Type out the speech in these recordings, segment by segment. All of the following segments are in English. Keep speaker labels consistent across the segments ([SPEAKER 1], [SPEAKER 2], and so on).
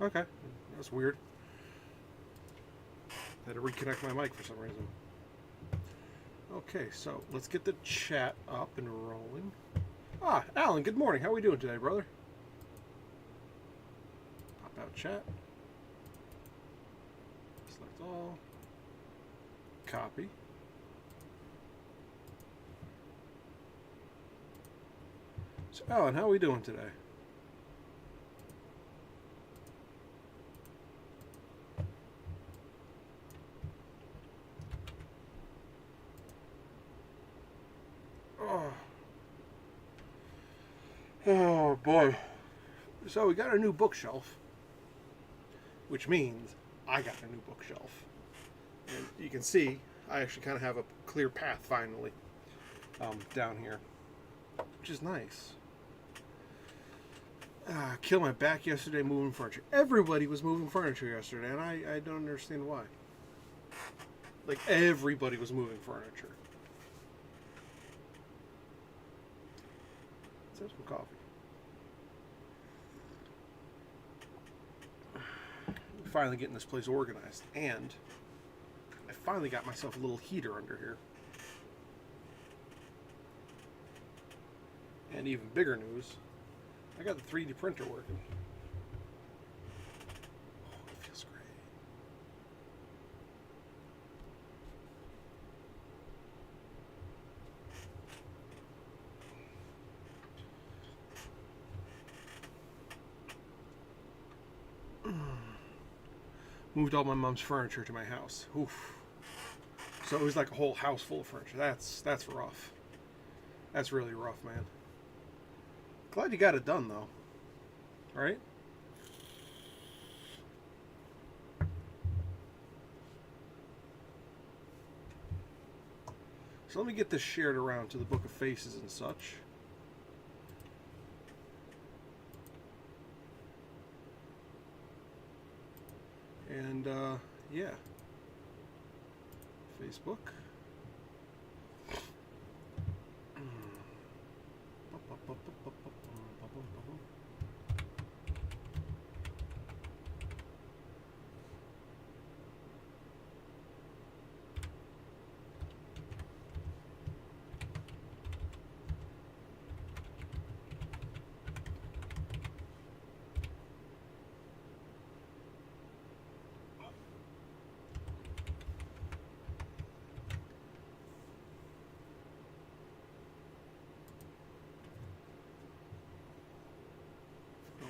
[SPEAKER 1] Okay, that's weird. Had to reconnect my mic for some reason. Okay, so let's get the chat up and rolling. Ah, Alan, good morning. How are we doing today, brother? Pop out chat. Select all. Copy. So, Alan, how are we doing today? Oh boy. So we got a new bookshelf, which means I got a new bookshelf. And you can see I actually kind of have a clear path finally down here, which is nice. Killed my back yesterday moving furniture. Everybody was moving furniture yesterday, and I don't understand why. Like, everybody was moving furniture. Let's have some coffee. Finally getting this place organized, and I finally got myself a little heater under here. And even bigger news, I got the 3D printer working. Oh, it feels great. Moved all my mom's furniture to my house. Oof. So it was like a whole house full of furniture. That's rough. That's really rough, man. Glad you got it done, though. Right? So let me get this shared around to the Book of Faces and such. And, yeah. Facebook.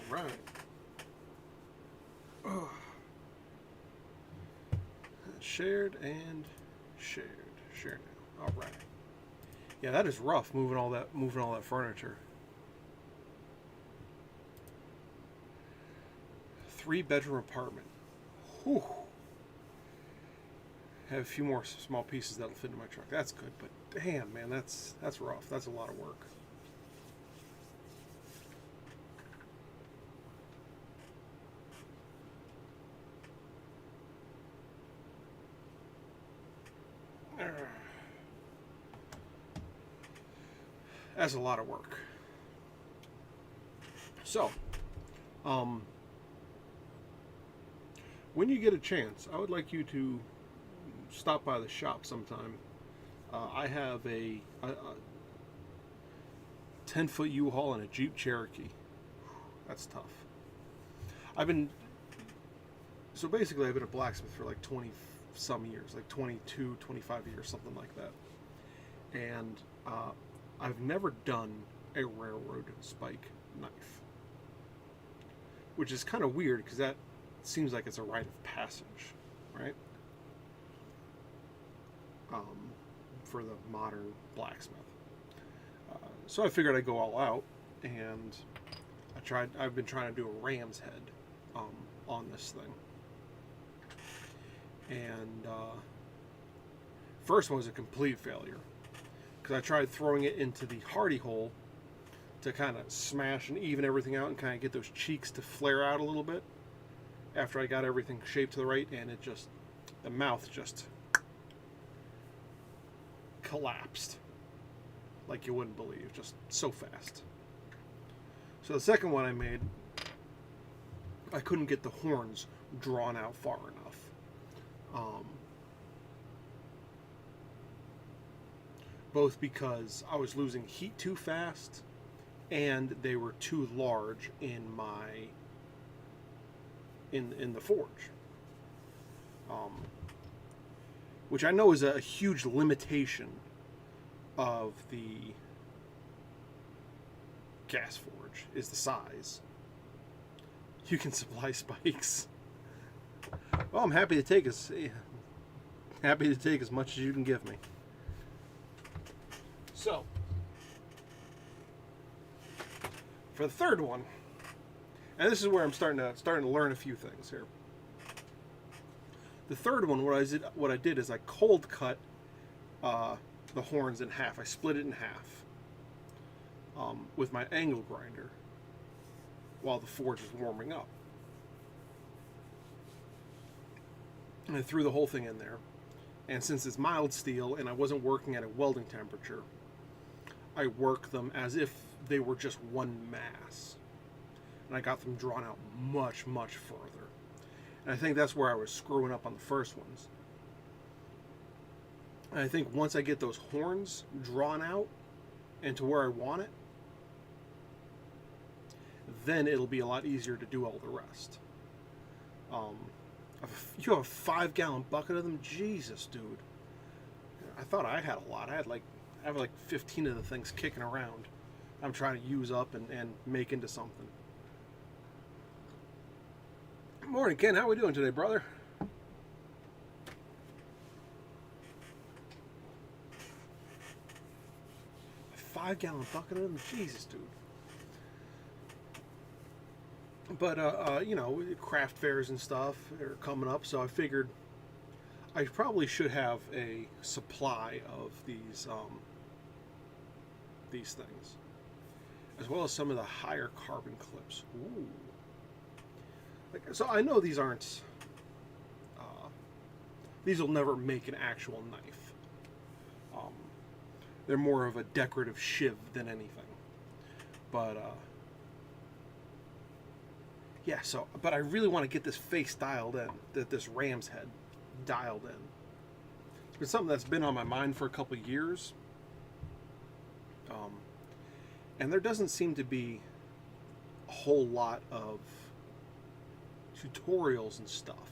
[SPEAKER 1] Right. Oh. Shared and shared. Shared now. All right. Yeah, that is rough moving all that furniture. 3-bedroom apartment. Whew. Have a few more small pieces that'll fit in my truck. That's good, but damn, man, that's rough. That's a lot of work. That's a lot of work. So, when you get a chance, I would like you to stop by the shop sometime. I have a 10-foot U-Haul and a Jeep Cherokee. That's tough. I've been a blacksmith for like 20 some years, like 22, 25 years, something like that. And I've never done a railroad spike knife, which is kind of weird because that seems like it's a rite of passage, right? For the modern blacksmith. So I figured I'd go all out, and I've been trying to do a ram's head on this thing. And first one was a complete failure, because I tried throwing it into the hardy hole to kind of smash and even everything out and kind of get those cheeks to flare out a little bit after I got everything shaped to the right, and the mouth just collapsed like you wouldn't believe, just so fast. So the second one I made, I couldn't get the horns drawn out far enough. Both because I was losing heat too fast, and they were too large in the forge, which I know is a huge limitation of the gas forge, is the size. You can supply spikes. Well, I'm happy to take as much as you can give me. So, for the third one, and this is where I'm starting to learn a few things here. The third one, what I did is I cold cut the horns in half. I split it in half with my angle grinder while the forge was warming up. And I threw the whole thing in there. And since it's mild steel and I wasn't working at a welding temperature, I worked them as if they were just one mass. And I got them drawn out much, much further. And I think that's where I was screwing up on the first ones. And I think once I get those horns drawn out and to where I want it, then it'll be a lot easier to do all the rest. You have a 5-gallon bucket of them? Jesus, dude. I thought I had a lot. I have like 15 of the things kicking around. I'm trying to use up and make into something. Morning, Ken. How we doing today, brother? A 5-gallon bucket of them? Jesus, dude. But, craft fairs and stuff are coming up, so I figured I probably should have a supply of these things, as well as some of the higher carbon clips. Ooh. So I know these aren't, these will never make an actual knife. They're more of a decorative shiv than anything. But, yeah, but I really want to get this face dialed in, this ram's head dialed in. It's been something that's been on my mind for a couple of years. And there doesn't seem to be a whole lot of tutorials and stuff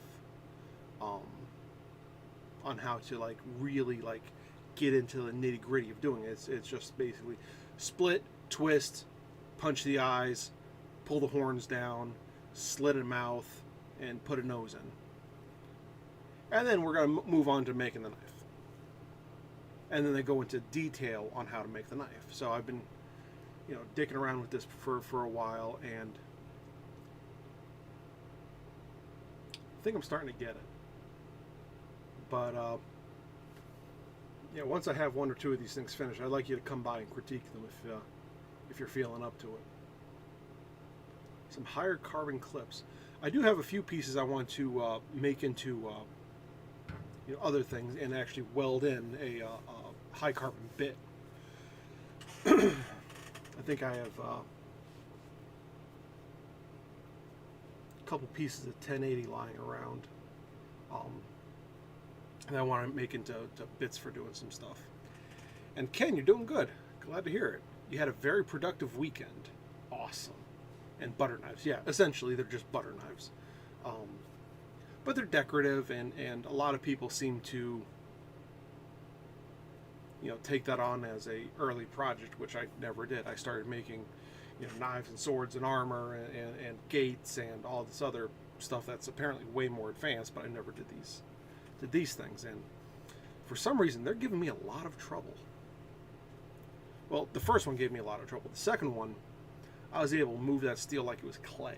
[SPEAKER 1] on how to really get into the nitty gritty of doing it. It's just basically split, twist, punch the eyes, pull the horns down, slit a mouth, and put a nose in. And then we're going to move on to making the knife. And then they go into detail on how to make the knife. So I've been, dicking around with this for a while, and I think I'm starting to get it. But, once I have one or two of these things finished, I'd like you to come by and critique them if you're feeling up to it. Some higher carbon clips. I do have a few pieces I want to make into other things and actually weld in a high carbon bit. I think I have a couple pieces of 1080 lying around, and I want to make into bits for doing some stuff. And Ken, you're doing good. Glad to hear it. You had a very productive weekend. Awesome. And butter knives. Yeah, essentially they're just butter knives. But they're decorative, and a lot of people seem to take that on as a early project, which I never did. I started making knives and swords and armor and gates and all this other stuff that's apparently way more advanced, but I never did these things. And for some reason they're giving me a lot of trouble. Well, the first one gave me a lot of trouble. The second one, I was able to move that steel like it was clay.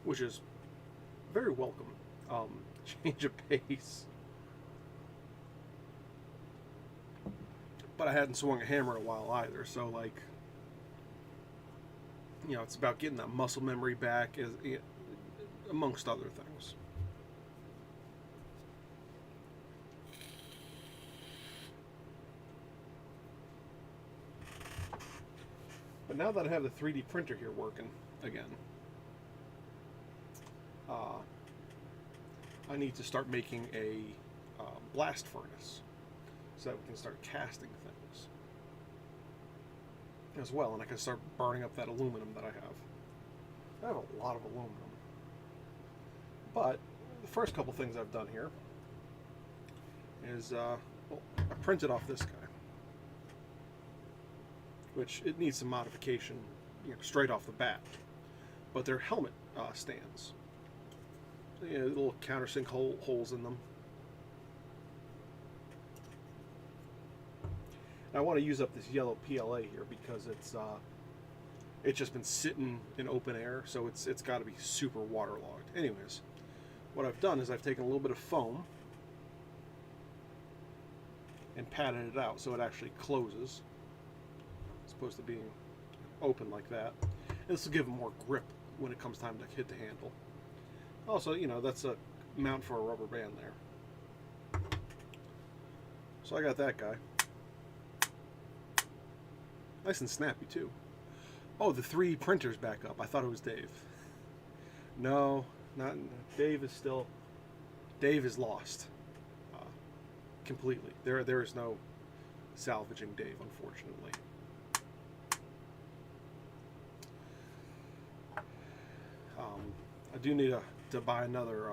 [SPEAKER 1] Which is very welcome. Change of pace. But I hadn't swung a hammer in a while either, so it's about getting that muscle memory back, amongst other things. now that I have the 3D printer here working again, I need to start making a blast furnace so that we can start casting things as well, and I can start burning up that aluminum that I have. I have a lot of aluminum. But the first couple things I've done here is well, I printed off this guy, which it needs some modification, you know, straight off the bat. But they're helmet stands. You know, little countersink holes in them. And I want to use up this yellow PLA here because it's just been sitting in open air, so it's got to be super waterlogged. Anyways, what I've done is I've taken a little bit of foam and patted it out so it actually closes, as opposed to being open like that. And this will give it more grip when it comes time to hit the handle. Also, you know, that's a mount for a rubber band there. So I got that guy. Nice and snappy too. Oh, the 3D printer's back up. I thought it was Dave. No, not Dave. Dave is lost completely. There is no salvaging Dave, unfortunately. I do need to buy another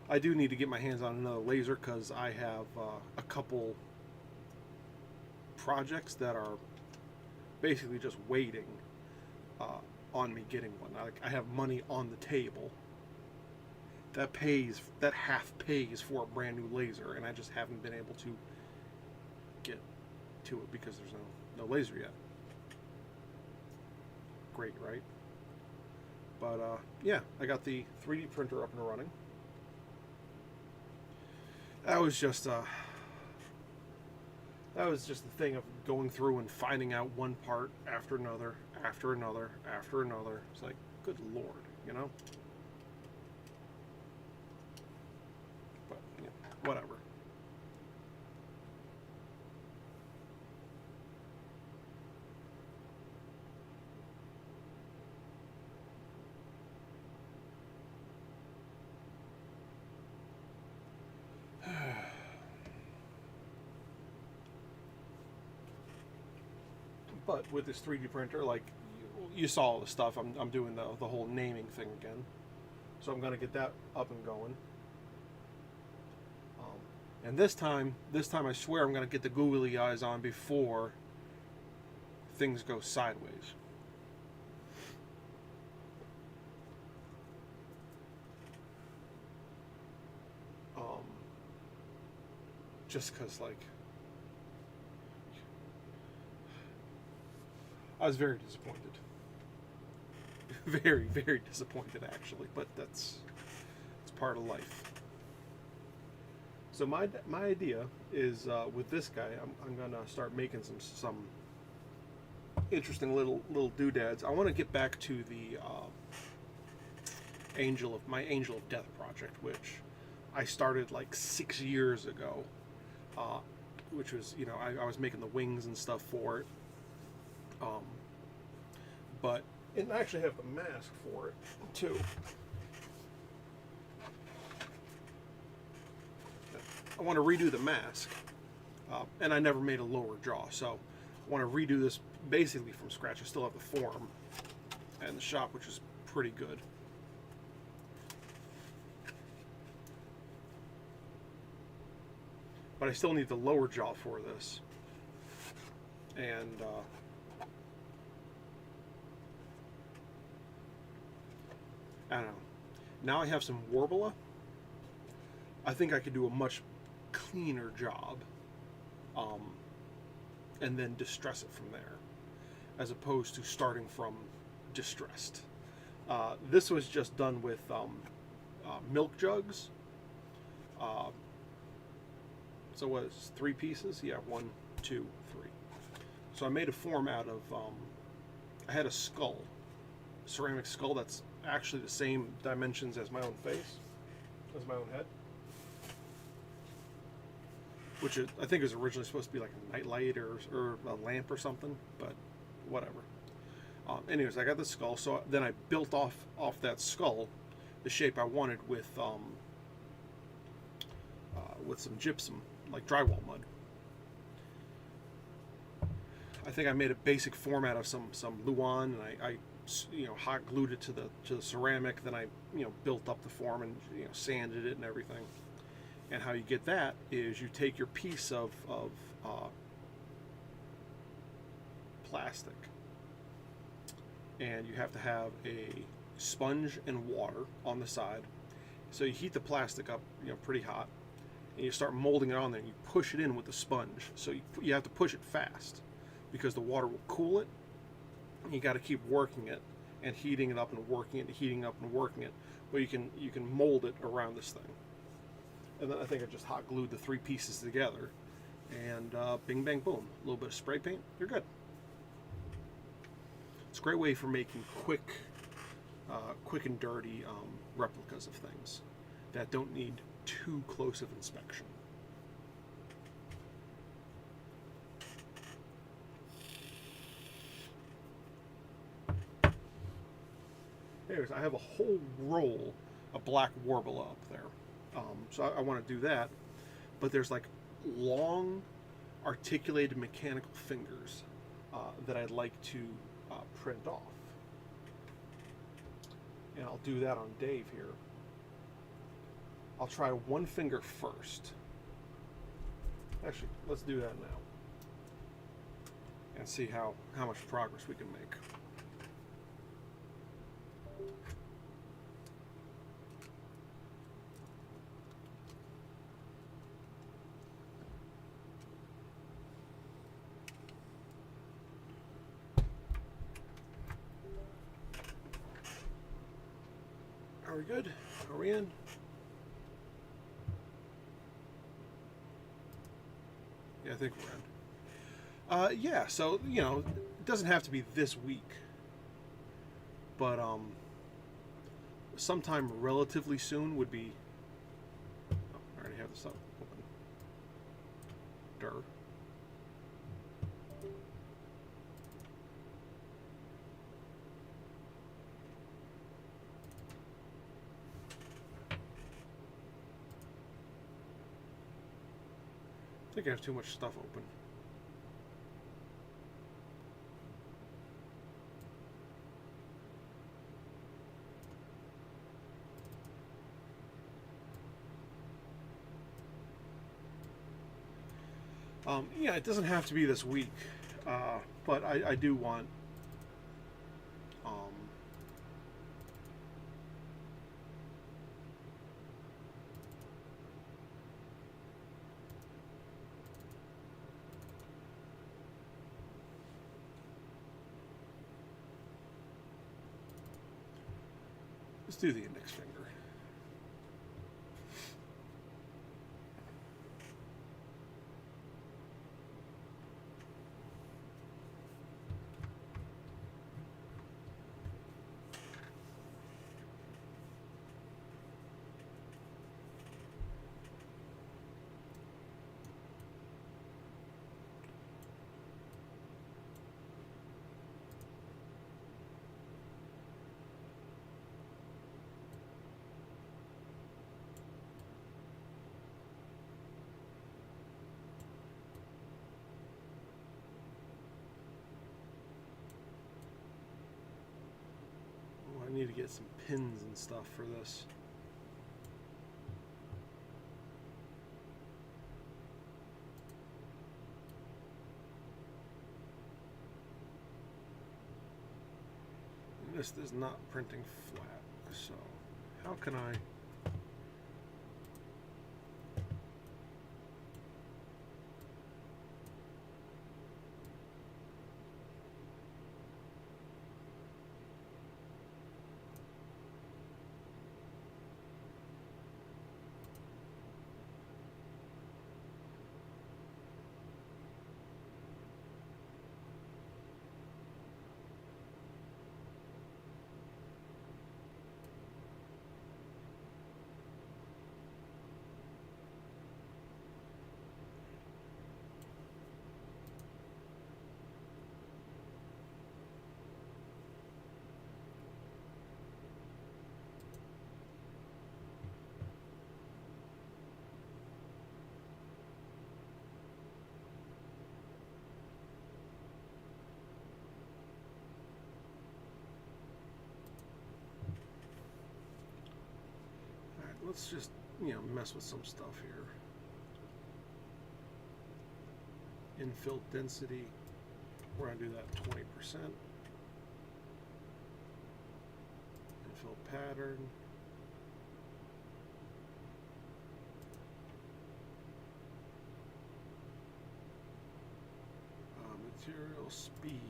[SPEAKER 1] I do need to get my hands on another laser because I have a couple projects that are basically just waiting on me getting one. I have money on the table that half pays for a brand new laser, and I just haven't been able to get to it because there's no laser yet. Great, right? But yeah, I got the 3D printer up and running. That was just the thing of going through and finding out one part after another, after another, after another. It's like, good Lord, you know? But, yeah, whatever. But with this 3D printer, like you saw all the stuff, I'm doing the whole naming thing again. So I'm going to get that up and going. And this time I swear I'm going to get the googly eyes on before things go sideways. Just because, like, I was very disappointed. Very, very disappointed, actually. But it's part of life. So my idea is with this guy, I'm gonna start making some interesting little doodads. I want to get back to the Angel of Death project, which I started like 6 years ago. Which was, you know, I was making the wings and stuff for it. But and I actually have the mask for it too. I want to redo the mask, and I never made a lower jaw, so I want to redo this basically from scratch. I still have the form and the shop, which is pretty good. But I still need the lower jaw for this. And I don't know. Now I have some Warbler. I think I could do a much cleaner job, and then distress it from there, as opposed to starting from distressed. This was just done with milk jugs. So what is 3 pieces? Yeah, 1, 2, 3. So I made a form out of, I had a skull, ceramic skull that's actually the same dimensions as my own face, as my own head. which is, I think is originally supposed to be like a nightlight or a lamp or something, but whatever. Anyways, I got the skull, so then I built off that skull the shape I wanted with some gypsum, like drywall mud. I think I made a basic format of some Luan, and I hot glued it to the ceramic. Then I built up the form and sanded it and everything. And how you get that is you take your piece of plastic, and you have to have a sponge and water on the side. So you heat the plastic up, pretty hot, and you start molding it on there. And you push it in with the sponge. So you have to push it fast because the water will cool it. And you got to keep working it and heating it up and working it, and heating up and working it. But you can mold it around this thing. And then I think I just hot glued the 3 pieces together, and bing bang boom, a little bit of spray paint, you're good. It's a great way for making quick and dirty replicas of things that don't need too close of inspection. Anyways, I have a whole roll of black Warbler up there. So I want to do that, but there's like long articulated mechanical fingers that I'd like to print off. And I'll do that on Dave here. I'll try one finger first. Actually, let's do that now and see how much progress we can make. Are we good? Are we in? Yeah, I think we're in. Yeah, so, it doesn't have to be this week. But, sometime relatively soon would be... Oh, I already have this up open. Durr. I think I have too much stuff open. Yeah, it doesn't have to be this week, but I do want let's do the index finger. I need to get some pins and stuff for this. And this is not printing flat, so how can I... let's just, mess with some stuff here. Infill density, we're going to do that 20%. Infill pattern. Material speed.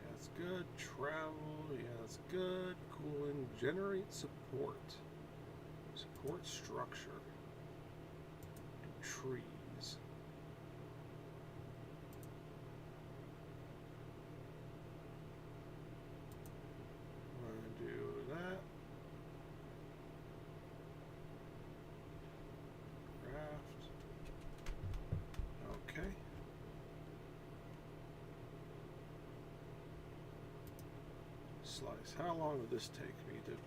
[SPEAKER 1] Yeah, that's good. Travel. Yeah, that's good. Cooling. Generate support. Support structure. Trees. I'm going to do that. Craft. Okay. Slice. How long would this take me to print?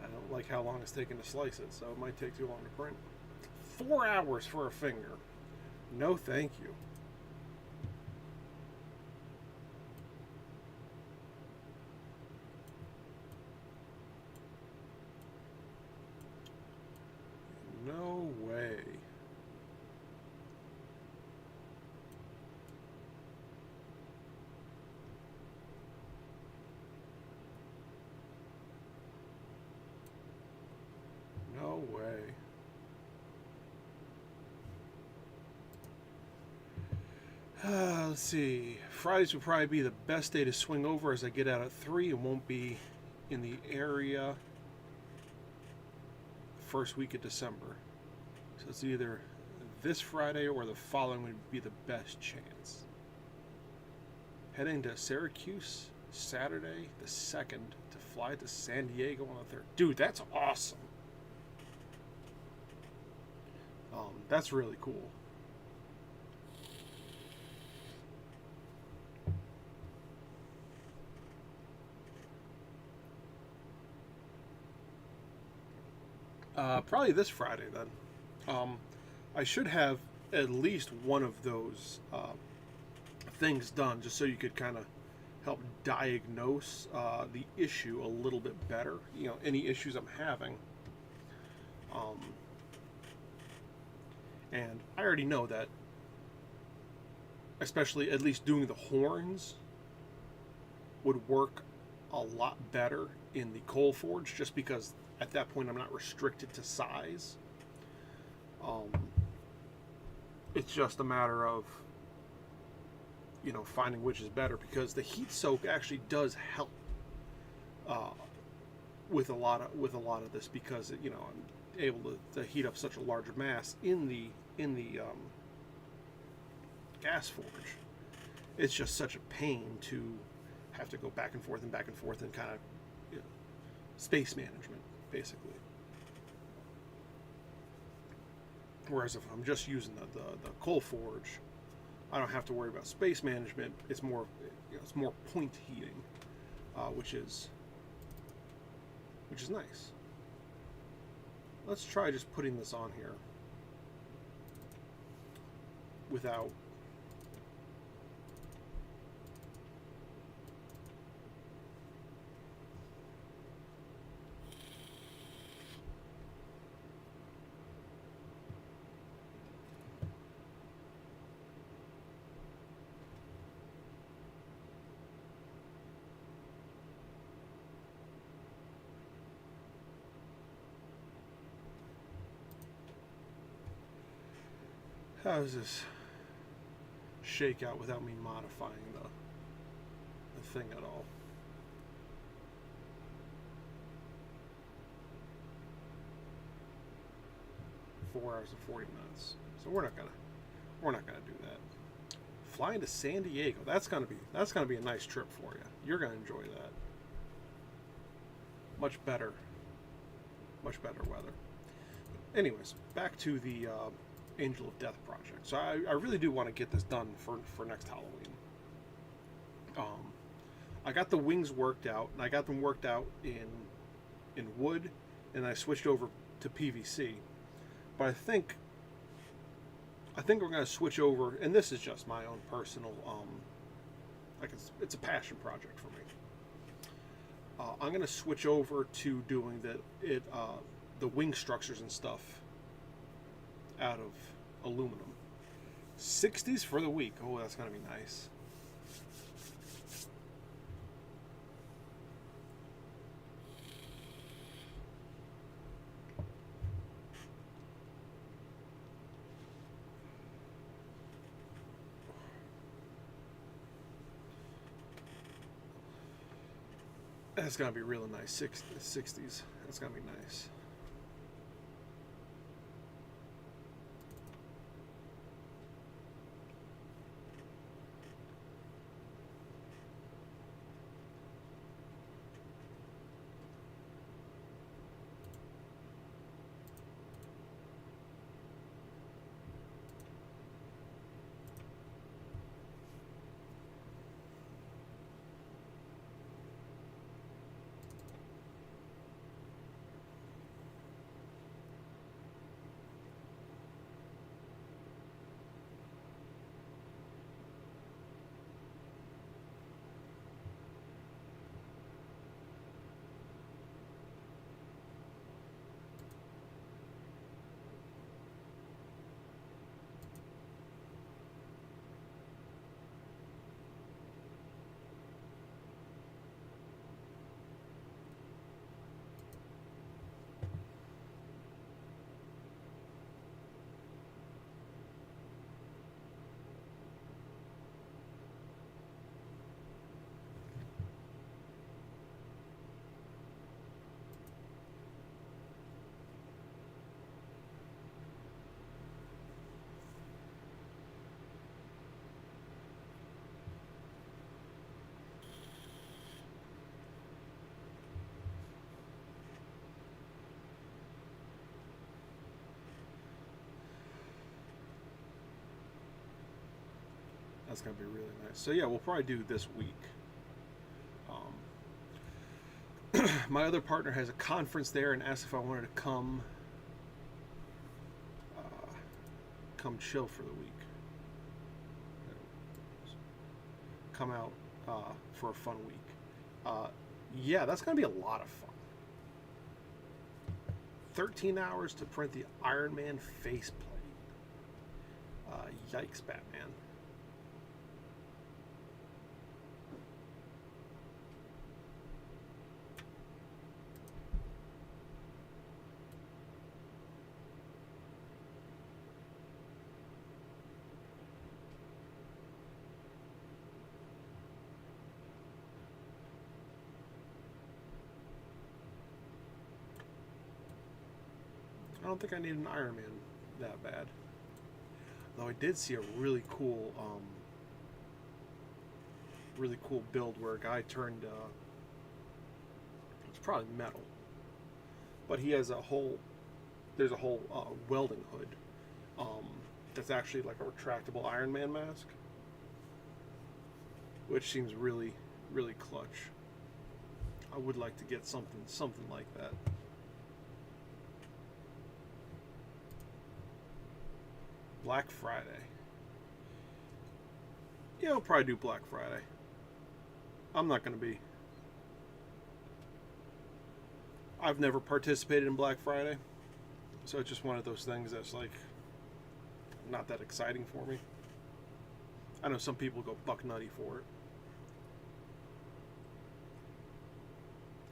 [SPEAKER 1] I don't like how long it's taking to slice it, so it might take too long to print. 4 hours for a finger. No, thank you. No way. No way. Let's see. Fridays would probably be the best day to swing over as I get out at 3 and won't be in the area first week of December. So it's either this Friday or the following would be the best chance. Heading to Syracuse Saturday the 2nd to fly to San Diego on the 3rd. Dude, that's awesome. That's really cool. Probably this Friday then. I should have at least one of those things done just so you could kind of help diagnose the issue a little bit better. Any issues I'm having. And I already know that, especially at least doing the horns would work a lot better in the coal forge, just because at that point I'm not restricted to size. It's just a matter of finding which is better, because the heat soak actually does help with a lot of this, because I'm able to heat up such a large mass in the gas forge. It's just such a pain to have to go back and forth and kind of space management, basically. Whereas if I'm just using the coal forge, I don't have to worry about space management. It's more point heating, which is nice. Let's try just putting this on here without how does this shake out without me modifying the thing at all? Four hours and 40 minutes. So we're not gonna do that. Flying to San Diego. That's gonna be a nice trip for you. You're gonna enjoy that. Much better weather. Anyways, back to the Angel of Death project. So I really do want to get this done for next Halloween. I got the wings worked out, and I got them worked out in wood, and I switched over to PVC. But I think I think we're going to switch over, and this is just my own personal, like it's a passion project for me. I'm going to switch over to doing the wing structures and stuff out of aluminum. 60s for the week. Oh, that's going to be nice. That's going to be really nice. 60s. That's going to be nice. That's going to be really nice. So yeah, we'll probably do this week. My other partner has a conference there and asked if I wanted to come chill for the week. Come out for a fun week. Yeah, that's going to be a lot of fun. 13 hours to print the Iron Man faceplate. Yikes, Batman. I don't think I need an Iron Man that bad. Though I did see a really cool build where a guy turned, it's probably metal, but he has there's a whole welding hood that's actually like a retractable Iron Man mask, which seems really, really clutch. I would like to get something like that. Black Friday. Yeah, we'll probably do Black Friday. I'm not going to be. I've never participated in Black Friday, so it's just one of those things that's like not that exciting for me. I know some people go buck nutty for it.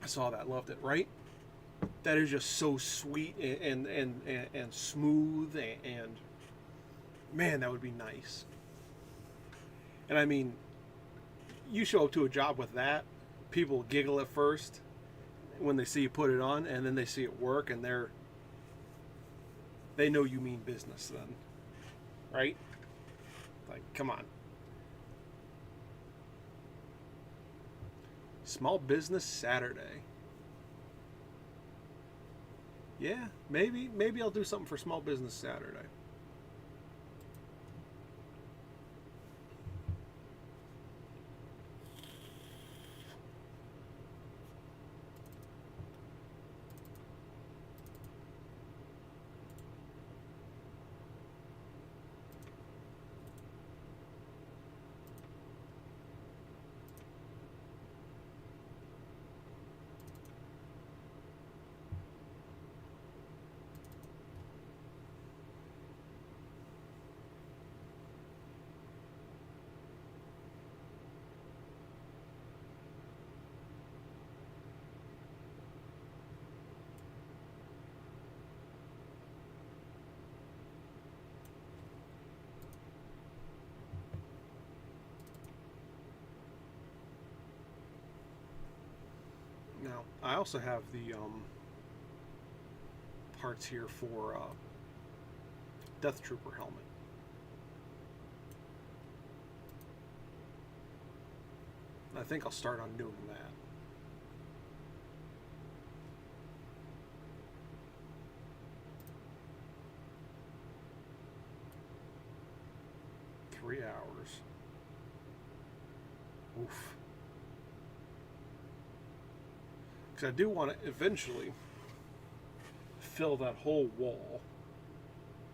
[SPEAKER 1] I saw that, loved it, right? That is just so sweet and smooth and man, that would be nice. And I mean, you show up to a job with that, people giggle at first when they see you put it on, and then they see it work, and they know you mean business then, right? Like, come on. Small Business Saturday. Yeah, maybe I'll do something for Small Business Saturday. I also have the parts here for Death Trooper helmet. I think I'll start on doing that. $3 hours. Oof. Because I do want to eventually fill that whole wall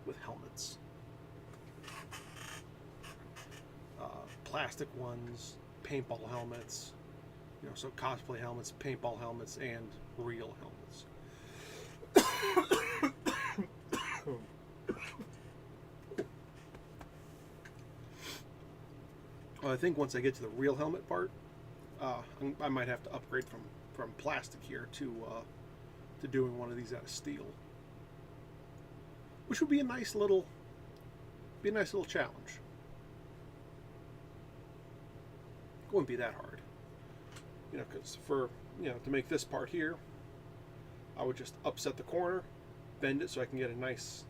[SPEAKER 1] with helmets. Plastic ones, paintball helmets, you know, so cosplay helmets, paintball helmets, and real helmets. Well, I think once I get to the real helmet part, I might have to upgrade from plastic here to doing one of these out of steel, which would be a nice little challenge. It wouldn't be that hard, you know, because to make this part here, I would just upset the corner, bend it so I can get a nice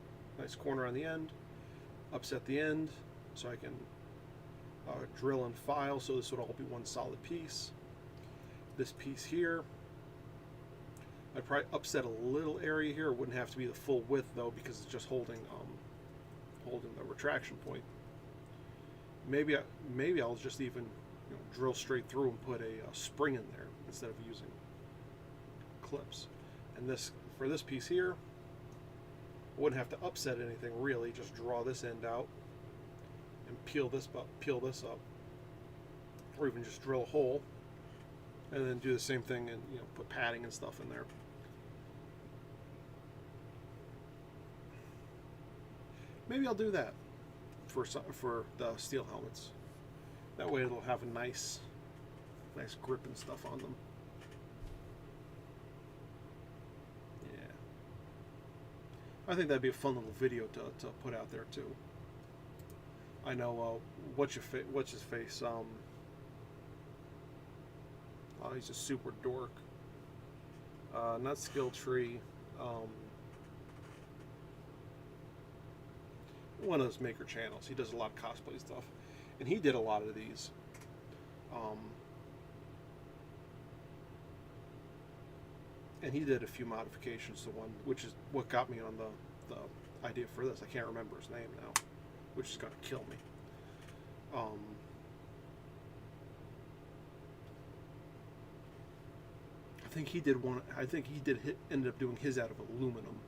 [SPEAKER 1] corner on the end, upset the end so I can drill and file, so this would all be one solid piece. This piece here, I'd probably upset a little area here. It wouldn't have to be the full width though, because it's just holding the retraction point. Maybe I'll just even drill straight through and put a spring in there instead of using clips. And for this piece here, I wouldn't have to upset anything really. Just draw this end out and peel this up, or even just drill a hole and then do the same thing and put padding and stuff in there. Maybe I'll do that for the steel helmets. That way it'll have a nice grip and stuff on them. Yeah, I think that'd be a fun little video to put out there too. I know what's his face. He's a super dork. Not Skill Tree. One of those maker channels. He does a lot of cosplay stuff, and he did a lot of these. And he did a few modifications to one, which is what got me on the idea for this. I can't remember his name now, which is going to kill me. I think he did one. I think he ended up doing his out of aluminum.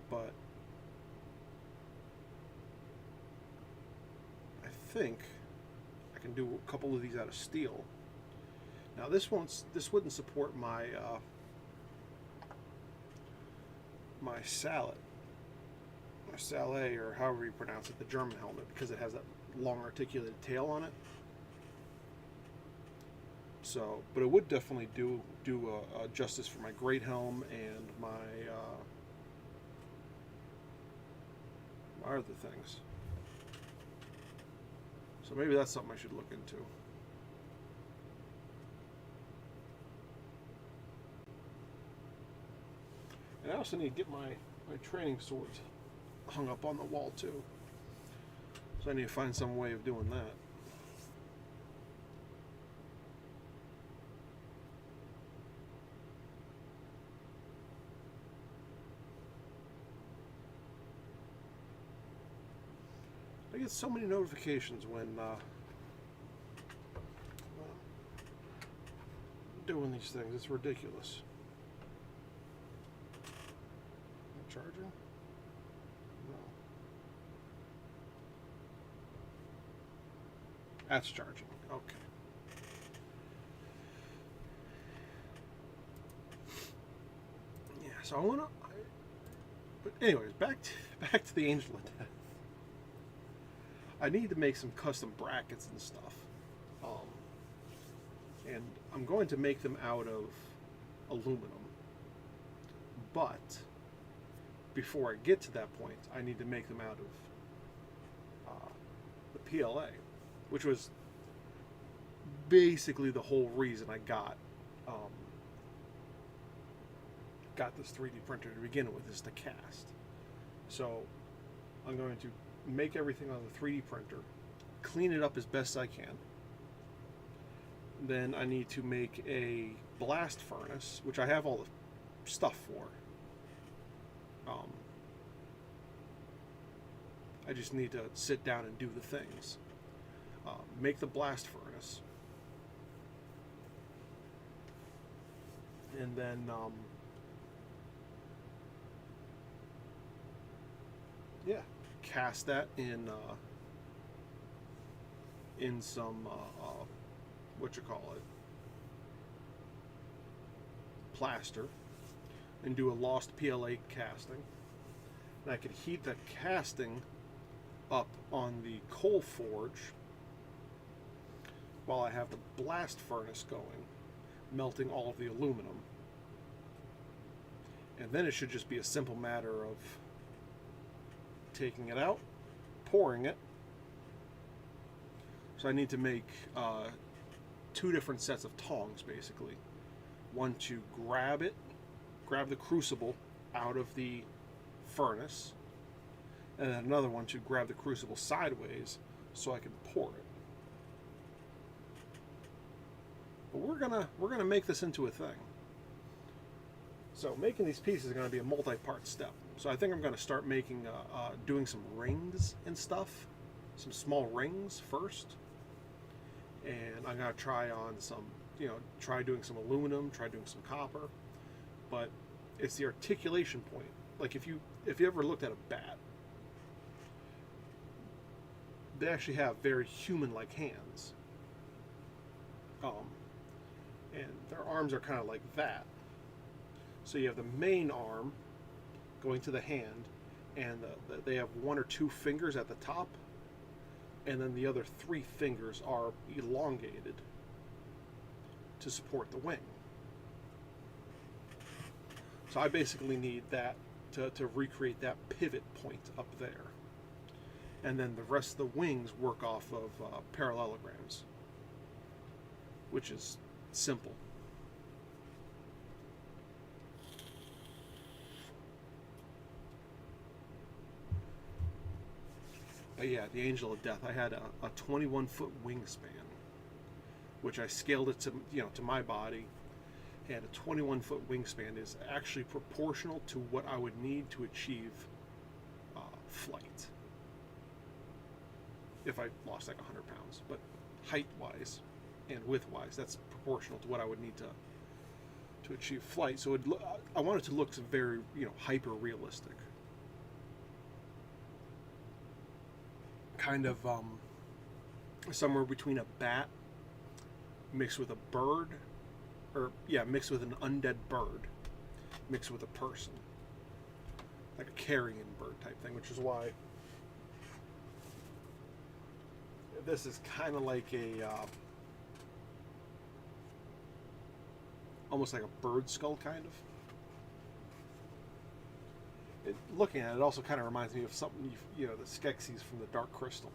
[SPEAKER 1] But I think I can do a couple of these out of steel. Now this wouldn't support my my sallet, or however you pronounce it, the German helmet, because it has that long articulated tail on it. So, but it would definitely do justice for my great helm and my other things. So maybe that's something I should look into. And I also need to get my training swords hung up on the wall too. So I need to find some way of doing that. I get so many notifications when doing these things. It's ridiculous. Charging? No. That's charging. Okay. Yeah. So I want to. But anyways, back to the Angel of Death. I need to make some custom brackets and stuff. And I'm going to make them out of aluminum. But before I get to that point, I need to make them out of the PLA, which was basically the whole reason I got this 3D printer to begin with, is to cast. So I'm going to make everything on the 3D printer, clean it up as best I can. Then I need to make a blast furnace, which I have all the stuff for. I just need to sit down and do the things. Make the blast furnace. And then cast that in some plaster, and do a lost PLA casting. And I could heat the casting up on the coal forge while I have the blast furnace going, melting all of the aluminum. And then it should just be a simple matter of taking it out, pouring it. So I need to make 2 different sets of tongs, basically. One to grab the crucible out of the furnace, and then another one to grab the crucible sideways so I can pour it. But we're gonna make this into a thing. So making these pieces is going to be a multi-part step. So I think I'm going to start making, doing some rings and stuff, some small rings first, and I'm going to try on some, try doing some aluminum, try doing some copper, but it's the articulation point. Like if you ever looked at a bat, they actually have very human-like hands, and their arms are kind of like that. So you have the main arm going to the hand, and they have 1 or 2 fingers at the top, and then the other 3 fingers are elongated to support the wing. So I basically need that to recreate that pivot point up there. And then the rest of the wings work off of parallelograms, which is simple. But yeah, the Angel of Death, I had a 21-foot wingspan, which I scaled it to my body, and a 21-foot wingspan is actually proportional to what I would need to achieve flight if I lost like 100 pounds. But height-wise and width-wise, that's proportional to what I would need to achieve flight. So I want it to look very, hyper-realistic. Kind of somewhere between a bat mixed with a bird, mixed with an undead bird, mixed with a person, like a carrion bird type thing, which is why this is kind of like a almost like a bird skull, kind of. Looking at it also kind of reminds me of something, the Skeksis from the Dark Crystal.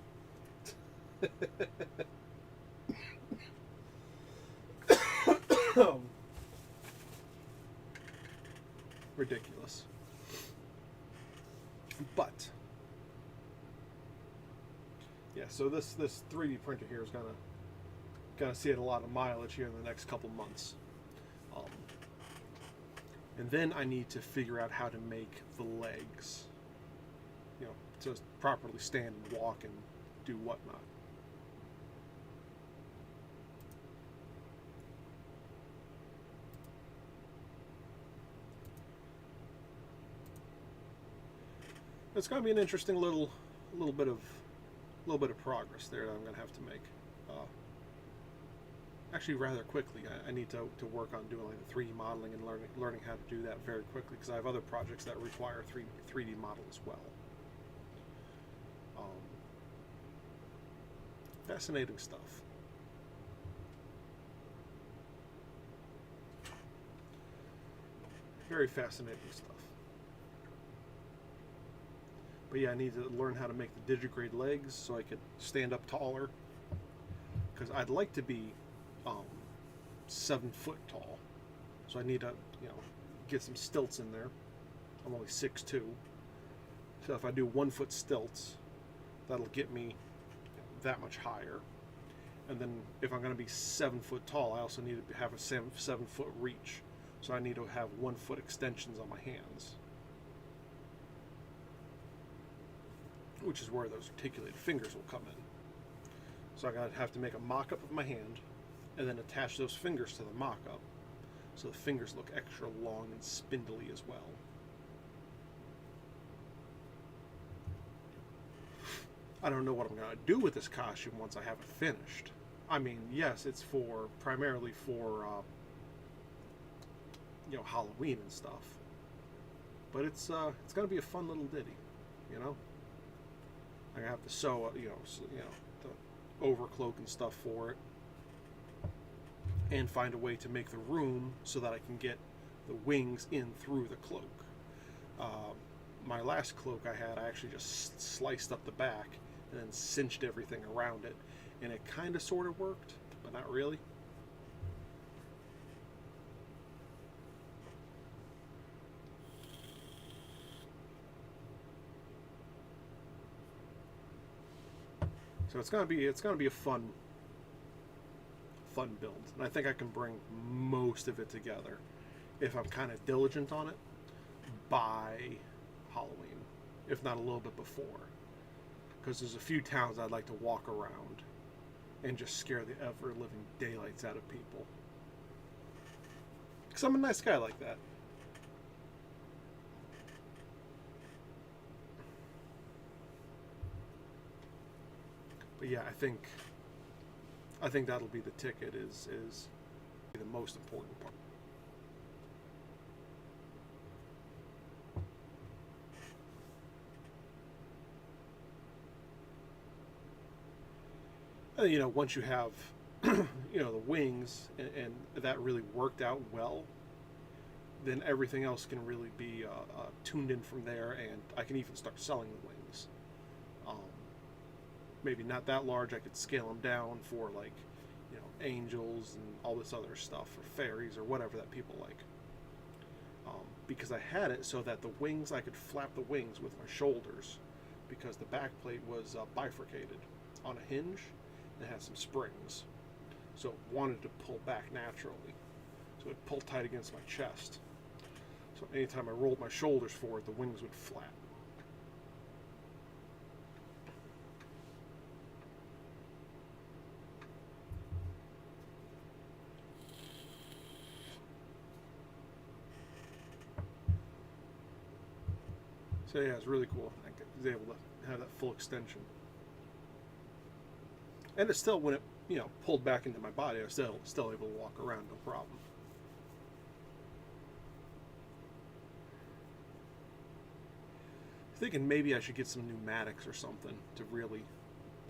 [SPEAKER 1] Ridiculous. But yeah, so this 3D printer here is gonna see a lot of mileage here in the next couple months. And then I need to figure out how to make the legs, to properly stand and walk and do whatnot. It's going to be an interesting little bit of progress there that I'm going to have to make. Actually, rather quickly. I need to work on doing like the 3D modeling and learning how to do that very quickly, because I have other projects that require 3D model as well. Fascinating stuff. Very fascinating stuff. But yeah, I need to learn how to make the digigrade legs so I could stand up taller, because I'd like to be um, 7 foot tall. So I need to, get some stilts in there. I'm only 6'2". So if I do 1 foot stilts, that'll get me that much higher. And then if I'm going to be 7 foot tall, I also need to have a 7 foot reach. So I need to have 1 foot extensions on my hands, which is where those articulated fingers will come in. So I'm going to have to make a mock-up of my hand and then attach those fingers to the mock-up so the fingers look extra long and spindly as well. I don't know what I'm going to do with this costume once I have it finished. I mean, yes, it's primarily for Halloween and stuff. But it's going to be a fun little ditty, I'm going to have to sew, the overcloak and stuff for it, and find a way to make the room so that I can get the wings in through the cloak. My last cloak I actually just sliced up the back and then cinched everything around it, and it kind of sort of worked, but not really. So it's gonna be a fun build, and I think I can bring most of it together if I'm kind of diligent on it by Halloween, if not a little bit before, because there's a few towns I'd like to walk around and just scare the ever-living daylights out of people, because I'm a nice guy like that. But yeah, I think that'll be the ticket, is the most important part. Once you have the wings and that really worked out well, then everything else can really be tuned in from there, and I can even start selling the wings. Maybe not that large. I could scale them down for angels and all this other stuff, or fairies or whatever that people like. Because I had it so that the wings, I could flap the wings with my shoulders, because the back plate was bifurcated on a hinge and it had some springs, so it wanted to pull back naturally, so it pulled tight against my chest. So anytime I rolled my shoulders forward, the wings would flap. So yeah, it's really cool. I was able to have that full extension, and it's still, when it pulled back into my body, I was still able to walk around, no problem. Thinking maybe I should get some pneumatics or something to really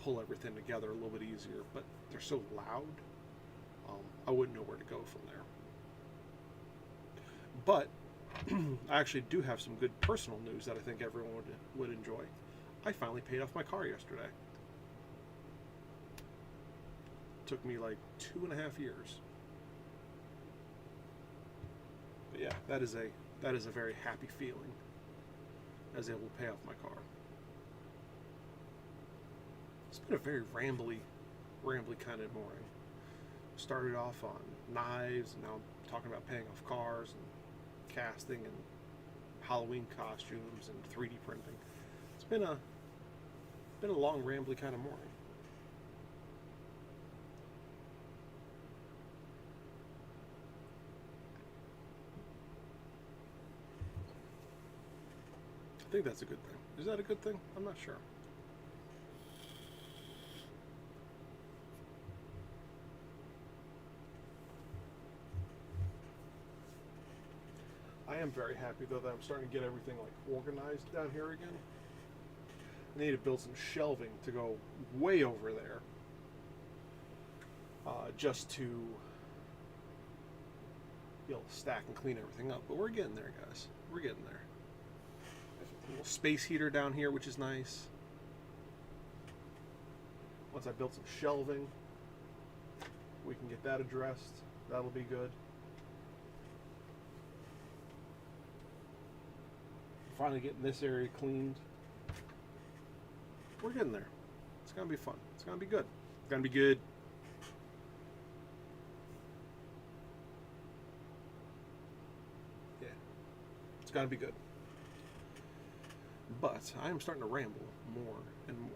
[SPEAKER 1] pull everything together a little bit easier, but they're so loud, I wouldn't know where to go from there. But I actually do have some good personal news that I think everyone would enjoy. I finally paid off my car yesterday. It took me like 2.5 years. But yeah, that is a very happy feeling, as able to pay off my car. It's been a very rambly kind of morning. Started off on knives, and now I'm talking about paying off cars and casting and Halloween costumes and 3D printing. It's been a long, rambly kind of morning. I think that's a good thing. Is that a good thing? I'm not sure. I am very happy though that I'm starting to get everything organized down here again. I need to build some shelving to go way over there, just to be able to stack and clean everything up. But we're getting there, guys. We're getting there. There's a little space heater down here, which is nice. Once I built some shelving, We can get that addressed. That'll be good. Finally getting this area cleaned. We're getting there. It's going to be fun. It's going to be good. It's going to be good. Yeah. It's going to be good. But I am starting to ramble more and more.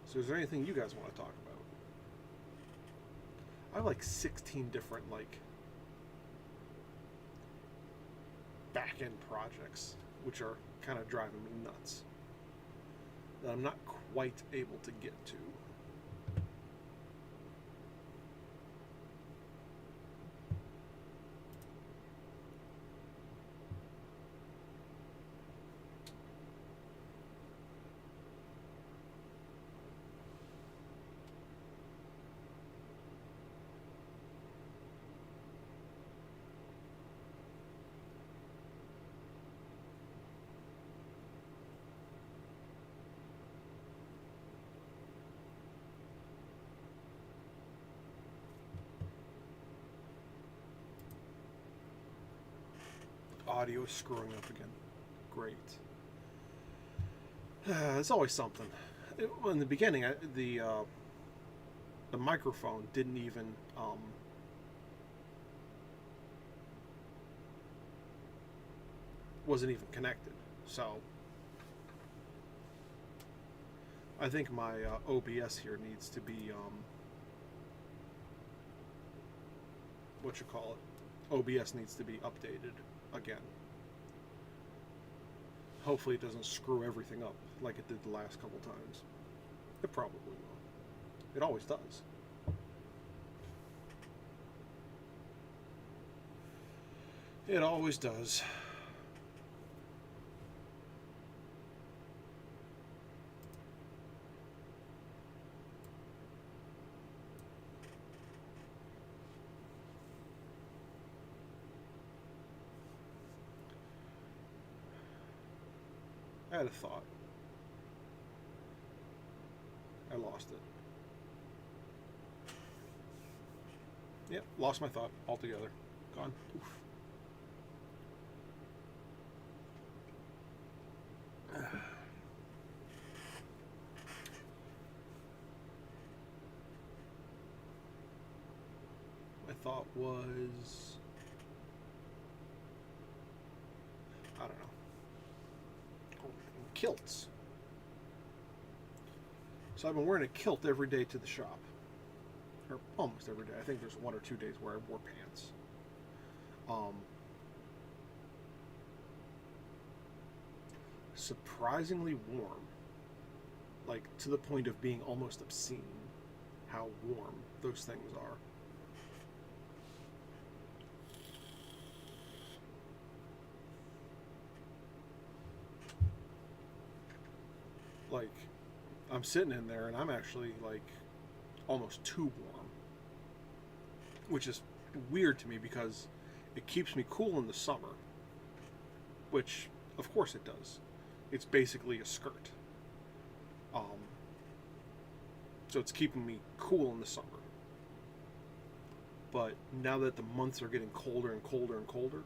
[SPEAKER 1] So is there anything you guys want to talk about? I have like 16 different back-end projects, which are kind of driving me nuts, that I'm not quite able to get to. Audio is screwing up again. Great. It's always something. In the beginning, the microphone didn't even wasn't even connected. So I think my OBS here needs to be OBS needs to be updated again. Hopefully it doesn't screw everything up like it did the last couple times. It probably will. It always does. It always does. I had a thought. I lost it. Yep, lost my thought altogether. Gone. Oof. My thought was, I don't know. Kilts. So I've been wearing a kilt every day to the shop, or almost every day. I think there's 1 or 2 days where I wore pants. Surprisingly warm, like to the point of being almost obscene how warm those things are. Like, I'm sitting in there and I'm actually like almost too warm, which is weird to me because it keeps me cool in the summer, which of course it does. It's basically a skirt. So it's keeping me cool in the summer. But now that the months are getting colder and colder and colder,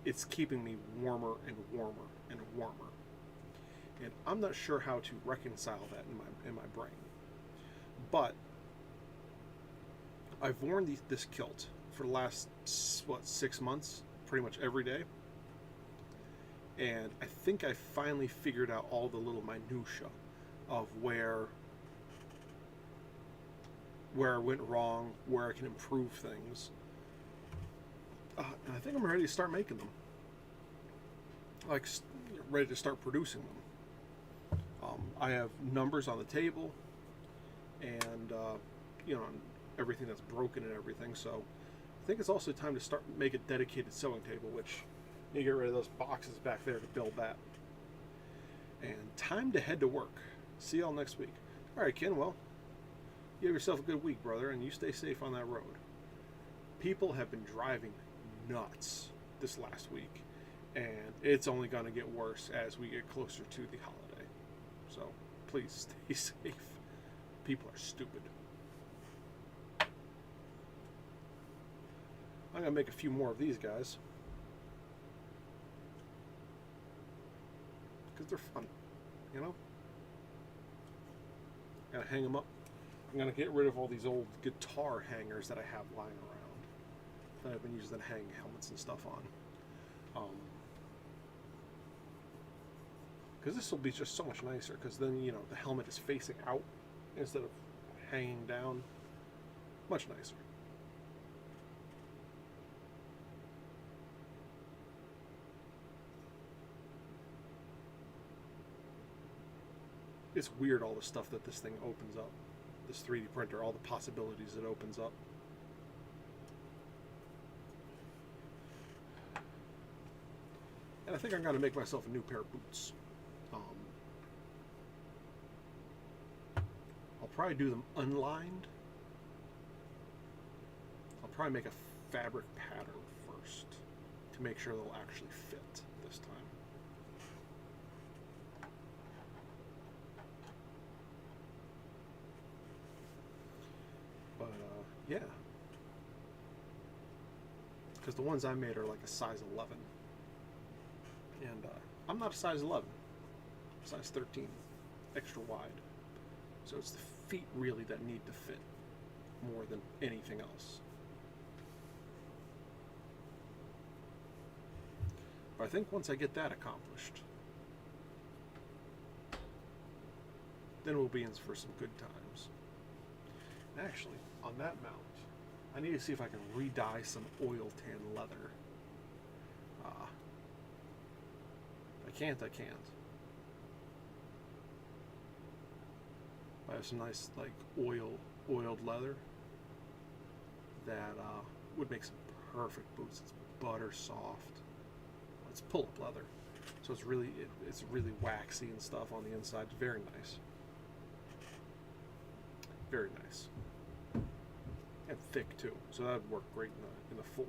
[SPEAKER 1] it's keeping me warmer and warmer and warmer. And I'm not sure how to reconcile that in my brain. But I've worn this kilt for the last, 6 months, pretty much every day. And I think I finally figured out all the little minutia of where I went wrong, where I can improve things. And I think I'm ready to start making them. Like, ready to start producing them. I have numbers on the table, and everything that's broken and everything. So I think it's also time to start make a dedicated sewing table, which you get rid of those boxes back there to build that. And time to head to work. See y'all next week. All right, Ken. Well, you have yourself a good week, brother, and you stay safe on that road. People have been driving nuts this last week, and it's only going to get worse as we get closer to the holiday. So please stay safe. People are stupid. I'm gonna make a few more of these guys because they're fun, you know. Gotta hang them up. I'm gonna get rid of all these old guitar hangers that I have lying around that I've been using to hang helmets and stuff on. Because this will be just so much nicer. Because then, you know, the helmet is facing out instead of hanging down. Much nicer. It's weird, all the stuff that this thing opens up. This 3D printer, all the possibilities it opens up. And I think I'm going to make myself a new pair of boots. I'll probably do them unlined. I'll probably make a fabric pattern first to make sure they'll actually fit this time. But yeah, because the ones I made are like a size 11, and I'm not a size 11, I'm size 13, extra wide. So it's the feet really that need to fit more than anything else. But I think once I get that accomplished, then we'll be in for some good times. Actually, on that mount, I need to see if I can re-dye some oil tan leather. I can't. I have some nice, like, oiled leather that would make some perfect boots. It's butter soft. It's pull-up leather, so it's really waxy and stuff on the inside. It's very nice. Very nice. And thick too, so that would work great in the forge.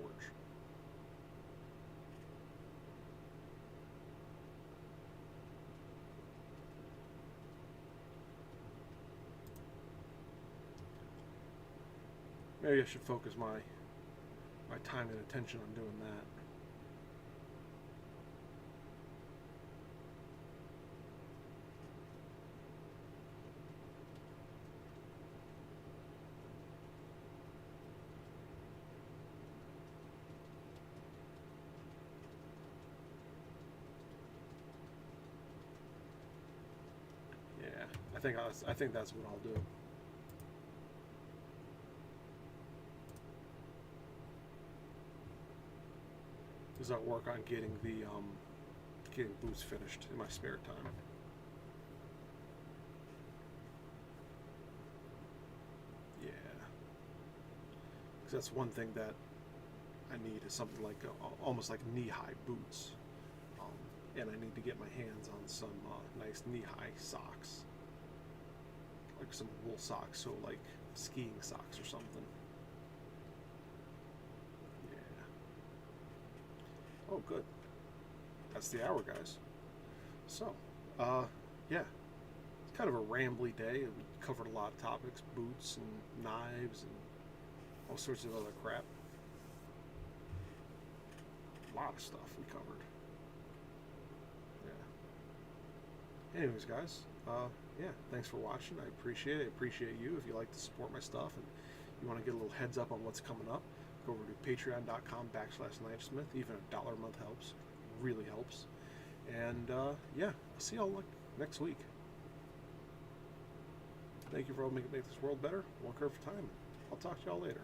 [SPEAKER 1] Maybe I should focus my time and attention on doing that. I think that's what I'll do. Is I'll work on getting getting boots finished in my spare time. Yeah, because that's one thing that I need is something like almost like knee-high boots, and I need to get my hands on some nice knee-high socks. Like some wool socks, so like skiing socks or something. Yeah. Oh, good. That's the hour, guys. So, yeah. It's kind of a rambly day. We covered a lot of topics, boots and knives and all sorts of other crap. A lot of stuff we covered. Yeah. Anyways, guys, yeah, thanks for watching. I appreciate it. I appreciate you. If you like to support my stuff and you want to get a little heads up on what's coming up, go over to patreon.com/Knightsmith. Even $1 a month helps. Really helps. And yeah, I'll see y'all next week. Thank you for all making this world better. One kerf at a time. I'll talk to y'all later.